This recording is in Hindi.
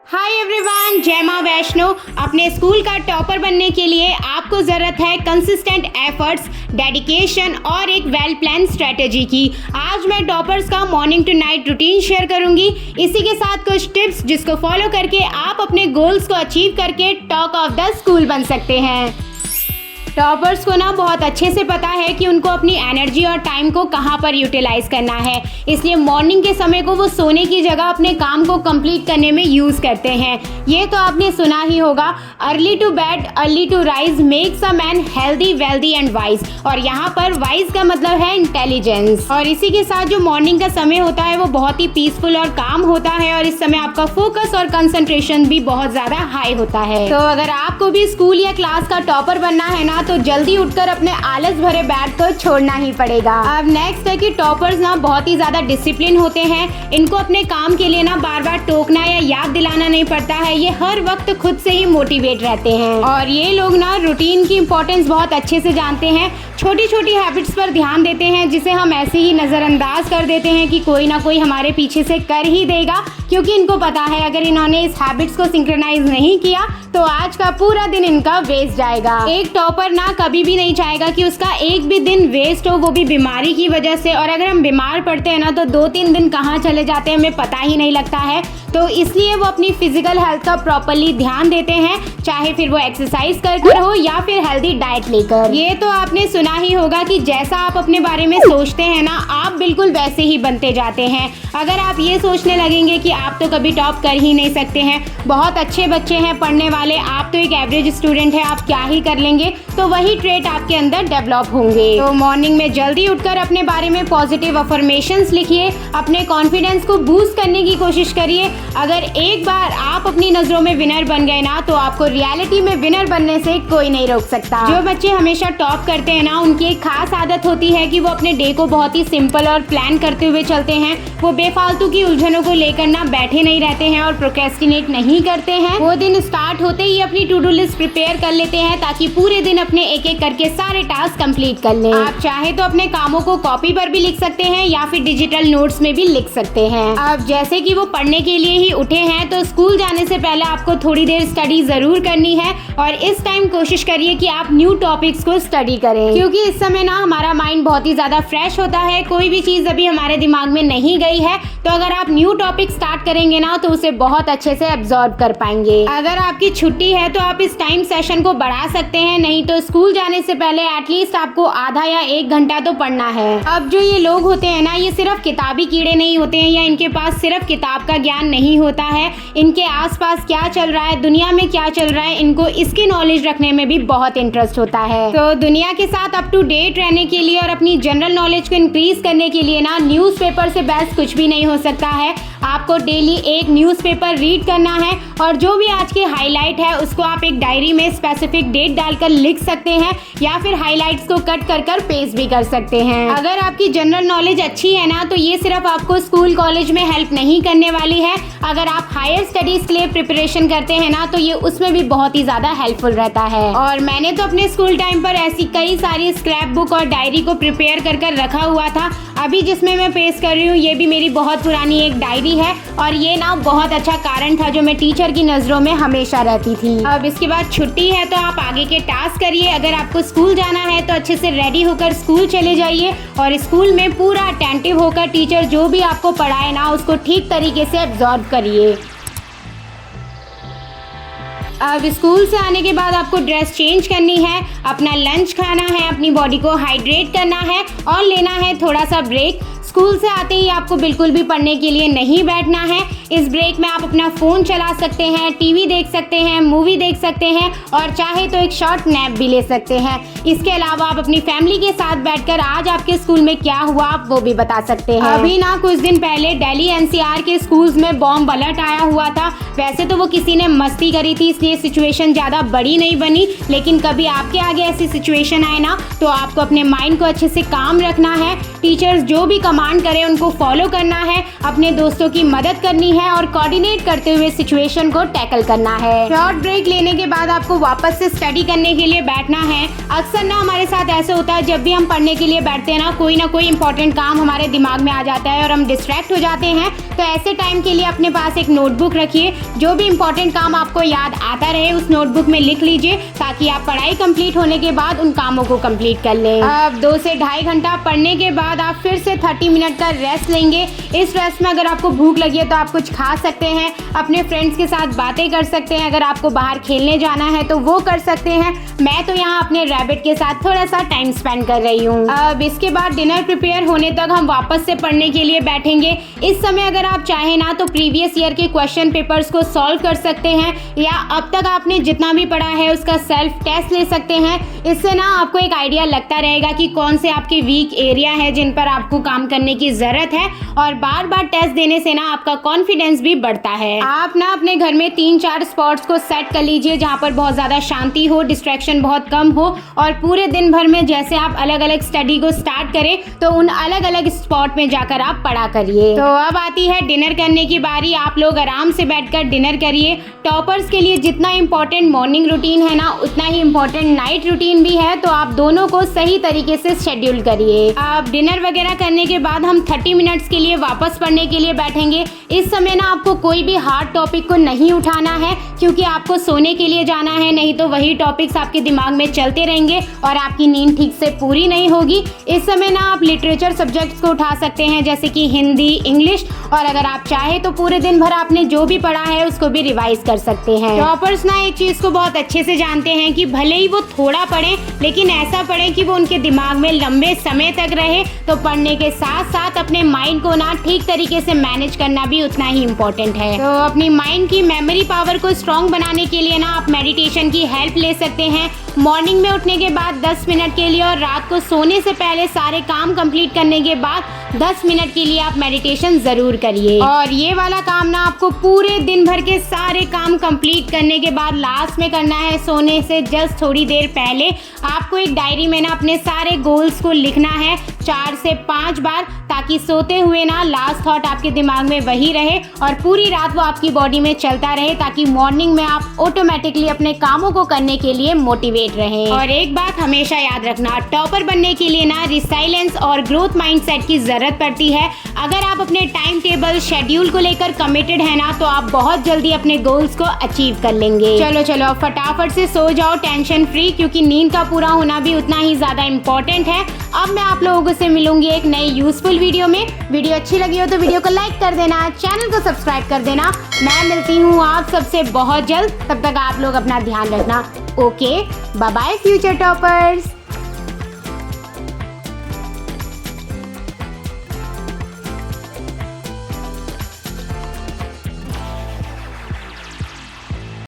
हाय एवरीवन, जय मां वैष्णो। अपने स्कूल का टॉपर बनने के लिए आपको ज़रूरत है कंसिस्टेंट एफर्ट्स, डेडिकेशन और एक वेल प्लान स्ट्रेटेजी की। आज मैं टॉपर्स का morning to night routine share करूंगी। इसी के साथ कुछ टिप्स जिसको फॉलो करके आप अपने गोल्स को अचीव करके टॉक ऑफ द स्कूल बन सकते हैं। टॉपर्स को ना बहुत अच्छे से पता है कि उनको अपनी एनर्जी और टाइम को कहाँ पर यूटिलाइज करना है, इसलिए मॉर्निंग के समय को वो सोने की जगह अपने काम को कंप्लीट करने में यूज़ करते हैं। ये तो आपने सुना ही होगा, early to bed early to rise makes a man healthy wealthy and wise. और यहाँ पर वाइज का मतलब है इंटेलिजेंस। और इसी के साथ जो मॉर्निंग का समय होता है वो बहुत ही पीसफुल और काम होता है, और इस समय आपका फोकस और कंसंट्रेशन भी बहुत ज़्यादा हाई होता है। तो अगर आपको भी स्कूल या क्लास का टॉपर बनना है ना, तो जल्दी उठकर अपने आलस भरे बैग को छोड़ना ही पड़ेगा। अब नेक्स्ट है कि टॉपर्स ना बहुत ही ज्यादा डिसिप्लिन होते हैं। इनको अपने काम के लिए ना बार बार टोकना या याद दिलाना नहीं पड़ता है। ये हर वक्त खुद से ही मोटिवेट रहते हैं, और ये लोग ना रूटीन की इम्पोर्टेंस बहुत अच्छे से जानते हैं। छोटी छोटी हैबिट्स पर ध्यान देते हैं, जिसे हम ऐसे ही नज़रअंदाज कर देते हैं कि कोई ना कोई हमारे पीछे से कर ही देगा, क्योंकि इनको पता है अगर इन्होंने इस हैबिट्स को सिंक्रोनाइज नहीं किया तो आज का पूरा दिन इनका वेस्ट जाएगा। एक टॉपर ना कभी भी नहीं चाहेगा कि उसका एक भी दिन वेस्ट हो, वो भी बीमारी की वजह से। और अगर हम बीमार पड़ते हैं ना, तो 2-3 दिन कहाँ चले जाते हैं हमें पता ही नहीं लगता है। तो इसलिए वो अपनी फिजिकल हेल्थ का प्रॉपरली ध्यान देते हैं, चाहे फिर वो एक्सरसाइज कर हो या फिर हेल्दी डाइट लेकर। ये तो आपने सुना ही होगा कि जैसा आप अपने बारे में सोचते हैं ना, आप बिल्कुल वैसे ही बनते जाते हैं। अगर आप ये सोचने लगेंगे कि आप तो कभी टॉप कर ही नहीं सकते हैं, बहुत अच्छे बच्चे हैं पढ़ने वाले, आप तो एक एवरेज स्टूडेंट हैं, आप क्या ही कर लेंगे, तो वही ट्रेट आपके अंदर डेवलप होंगे। तो मॉर्निंग में जल्दी उठकर अपने बारे में पॉजिटिव अफर्मेशंस लिखिए, अपने कॉन्फिडेंस को बूस्ट करने की कोशिश करिए। अगर एक बार आप अपनी नज़रों में विनर बन गए ना, तो आपको रियलिटी में विनर बनने से कोई नहीं रोक सकता। जो बच्चे हमेशा टॉप करते हैं ना, उनकी एक खास आदत होती है कि वो अपने डे को बहुत ही सिंपल और प्लान करते हुए चलते हैं। वो बेफालतू की उलझनों को लेकर ना बैठे नहीं रहते हैं और प्रोक्रेस्टिनेट नहीं करते हैं। वो दिन स्टार्ट होते ही अपनी टू डू लिस्ट प्रिपेयर कर लेते हैं, ताकि पूरे दिन अपने एक एक करके सारे टास्क कंप्लीट कर लें। आप चाहे तो अपने कामों को कॉपी पर भी लिख सकते हैं या फिर डिजिटल नोट्स में भी लिख सकते हैं। अब जैसे कि वो पढ़ने के लिए ही उठे हैं, तो स्कूल जाने से पहले आपको थोड़ी देर स्टडी जरूर करनी है, और इस टाइम कोशिश करिए कि आप न्यू टॉपिक्स को स्टडी करें, क्योंकि इस समय ना हमारा माइंड बहुत ही ज्यादा फ्रेश होता है। कोई भी चीज अभी हमारे दिमाग में नहीं गई है, तो अगर आप न्यू टॉपिक स्टार्ट करेंगे ना, तो उसे बहुत अच्छे से एब्जॉर्ब कर पाएंगे। अगर आपकी छुट्टी है तो आप इस टाइम सेशन को बढ़ा सकते हैं, नहीं तो स्कूल जाने से पहले एटलीस्ट आपको आधा या 1 घंटा तो पढ़ना है। अब जो ये लोग होते हैं ना, ये सिर्फ किताबी कीड़े नहीं होते हैं, या इनके पास सिर्फ किताब का ज्ञान नहीं होता है। इनके आसपास क्या चल रहा है, दुनिया में क्या चल रहा है, इनको इसकी नॉलेज रखने में भी बहुत इंटरेस्ट होता है। तो दुनिया के साथ अप टू डेट रहने के लिए और अपनी जनरल नॉलेज को इंक्रीज करने के लिए ना, न्यूज़पेपर से बेस्ट कुछ भी नहीं हो सकता है। आपको डेली एक न्यूज़पेपर रीड करना है, और जो भी आज के हाईलाइट है उसको आप एक डायरी में स्पेसिफिक डेट डालकर लिख सकते हैं, या फिर हाईलाइट्स को कट कर पेस्ट भी कर सकते हैं। अगर आपकी जनरल नॉलेज अच्छी है ना, तो ये सिर्फ आपको स्कूल कॉलेज में हेल्प नहीं करने वाली है। अगर आप हायर स्टडीज के लिए प्रिपरेशन करते हैं ना, तो ये उसमें भी बहुत ही ज्यादा हेल्पफुल रहता है। और मैंने तो अपने स्कूल टाइम पर ऐसी कई सारी स्क्रैप बुक और डायरी को प्रिपेयर कर रखा हुआ था। अभी जिसमें मैं पेश कर रही हूँ, ये भी मेरी बहुत पुरानी एक डायरी है, और ये ना बहुत अच्छा कारण था जो मैं टीचर की नज़रों में हमेशा रहती थी। अब इसके बाद छुट्टी है, तो आप आगे के टास्क करिए। अगर आपको स्कूल जाना है तो अच्छे से रेडी होकर स्कूल चले जाइए, और स्कूल में पूरा अटेंटिव होकर टीचर जो भी आपको पढ़ाए ना, उसको ठीक तरीके से एब्जॉर्ब करिए। अब स्कूल से आने के बाद आपको ड्रेस चेंज करनी है, अपना लंच खाना है, अपनी बॉडी को हाइड्रेट करना है, और लेना है थोड़ा सा ब्रेक। स्कूल से आते ही आपको बिल्कुल भी पढ़ने के लिए नहीं बैठना है। इस ब्रेक में आप अपना फ़ोन चला सकते हैं, टीवी देख सकते हैं, मूवी देख सकते हैं, और चाहे तो एक शॉर्ट नैप भी ले सकते हैं। इसके अलावा आप अपनी फैमिली के साथ बैठकर आज आपके स्कूल में क्या हुआ आप वो भी बता सकते हैं। अभी ना कुछ दिन पहले दिल्ली एनसीआर के स्कूल्स में बॉम्ब अलर्ट आया हुआ था। वैसे तो वो किसी ने मस्ती करी थी, इसलिए सिचुएशन ज़्यादा बड़ी नहीं बनी, लेकिन कभी आपके आगे ऐसी सिचुएशन आए ना, तो आपको अपने माइंड को अच्छे से काम रखना है। टीचर्स जो भी कमांड डिमांड करें उनको फॉलो करना है, अपने दोस्तों की मदद करनी है और कोऑर्डिनेट करते हुए सिचुएशन को टैकल करना है। शॉर्ट ब्रेक लेने के बाद आपको वापस से स्टडी करने के लिए बैठना है। अक्सर ना हमारे साथ ऐसा होता है, जब भी हम पढ़ने के लिए बैठते हैं ना कोई इंपॉर्टेंट काम हमारे दिमाग में आ जाता है और हम डिस्ट्रैक्ट हो जाते हैं। तो ऐसे टाइम के लिए अपने पास एक नोटबुक रखिए, जो भी इंपॉर्टेंट काम आपको याद आता रहे उस नोटबुक में लिख लीजिए, ताकि आप पढ़ाई कंप्लीट होने के बाद उन कामों को कंप्लीट कर लें। अब 2 से ढाई घंटा पढ़ने के बाद आप फिर से 30 मिनट का रेस्ट लेंगे। इस रेस्ट में अगर आपको भूख लगी है तो आप कुछ खा सकते हैं, अपने फ्रेंड्स के साथ बातें कर सकते हैं, अगर आपको बाहर खेलने जाना है तो वो कर सकते हैं। मैं तो यहाँ अपने रैबिट के साथ थोड़ा सा टाइम स्पेंड कर रही हूँ। अब इसके बाद डिनर प्रिपेयर होने तक हम वापस से पढ़ने के लिए बैठेंगे। इस समय अगर आप चाहें ना तो प्रीवियस ईयर के क्वेश्चन पेपर्स को सॉल्व कर सकते हैं, या अब तक आपने जितना भी पढ़ा है उसका सेल्फ टेस्ट ले सकते हैं। इससे ना आपको एक आइडिया लगता रहेगा कि कौन से आपके वीक एरिया है जिन पर आपको काम करने की जरूरत है, और बार बार टेस्ट देने से ना आपका कॉन्फिडेंस भी बढ़ता है। आप ना अपने घर में 3-4 स्पॉट्स को सेट कर लीजिए जहाँ पर बहुत ज़्यादा शांति हो, डिस्ट्रैक्शन बहुत कम हो, और पूरे दिन भर में जैसे आप अलग अलग स्टडी को स्टार्ट करें तो उन अलग अलग स्पॉट में जाकर आप पढ़ा करिए। तो अब आती है डिनर करने की बारी। आप लोग आराम से बैठकर डिनर करिए। टॉपर्स के लिए जितना इम्पोर्टेंट मॉर्निंग रूटीन है ना उतना ही इम्पोर्टेंट नाइट रूटीन भी है, तो आप दोनों को सही तरीके से शेड्यूल करिए। अब डिनर वगैरह करने के बाद हम 30 मिनट्स के लिए वापस पढ़ने के लिए बैठेंगे। इस समय ना आपको कोई भी हार्ड टॉपिक को नहीं उठाना है, क्योंकि आपको सोने के लिए जाना है, नहीं तो वही टॉपिक्स आपके दिमाग में चलते रहेंगे और आपकी नींद ठीक से पूरी नहीं होगी। इस समय ना आप लिटरेचर सब्जेक्ट्स को उठा सकते हैं, जैसे कि हिंदी, इंग्लिश, और अगर आप चाहे तो पूरे दिन भर आपने जो भी पढ़ा है उसको भी रिवाइज कर सकते हैं। टॉपर्स ना एक चीज को बहुत अच्छे से जानते हैं कि भले ही वो थोड़ा पढ़ें, लेकिन ऐसा पढ़ें कि वो उनके दिमाग में लंबे समय तक रहे। तो पढ़ने के साथ साथ अपने माइंड को ना ठीक तरीके से मैनेज करना भी उतना ही इम्पोर्टेंट है। तो अपनी माइंड की मेमोरी पावर को स्ट्रॉन्ग बनाने के लिए ना आप मेडिटेशन की हेल्प ले सकते हैं। मॉर्निंग में उठने के बाद 10 मिनट के लिए और रात को सोने से पहले सारे काम कंप्लीट करने के बाद 10 मिनट के लिए आप मेडिटेशन जरूर करिए। और ये वाला काम ना आपको पूरे दिन भर के सारे काम कंप्लीट करने के बाद लास्ट में करना है। सोने से जस्ट थोड़ी देर पहले आपको एक डायरी में ना अपने सारे गोल्स को लिखना है 4 से 5 बार, ताकि सोते हुए ना लास्ट थॉट आपके दिमाग में वही रहे और पूरी रात वो आपकी बॉडी में चलता रहे, ताकि मॉर्निंग में आप ऑटोमेटिकली अपने कामों को करने के लिए मोटिवेट रहें। और एक बात हमेशा याद रखना, टॉपर बनने के लिए ना रिसाइलेंस और ग्रोथ माइंडसेट की जरूरत पड़ती है। अगर आप अपने टाइम टेबल शेड्यूल को लेकर कमिटेड है ना, तो आप बहुत जल्दी अपने गोल्स को अचीव कर लेंगे। चलो फटाफट से सो जाओ टेंशन फ्री, क्योंकि नींद का पूरा होना भी उतना ही ज्यादा इम्पोर्टेंट है। अब मैं आप लोगों से मिलूंगी एक नई यूजफुल वीडियो में। वीडियो अच्छी लगी हो तो वीडियो को लाइक कर देना, चैनल को सब्सक्राइब कर देना। मैं मिलती हूँ आप सबसे बहुत जल्द, तब तक आप लोग अपना ध्यान रखना। Okay, bye bye future toppers.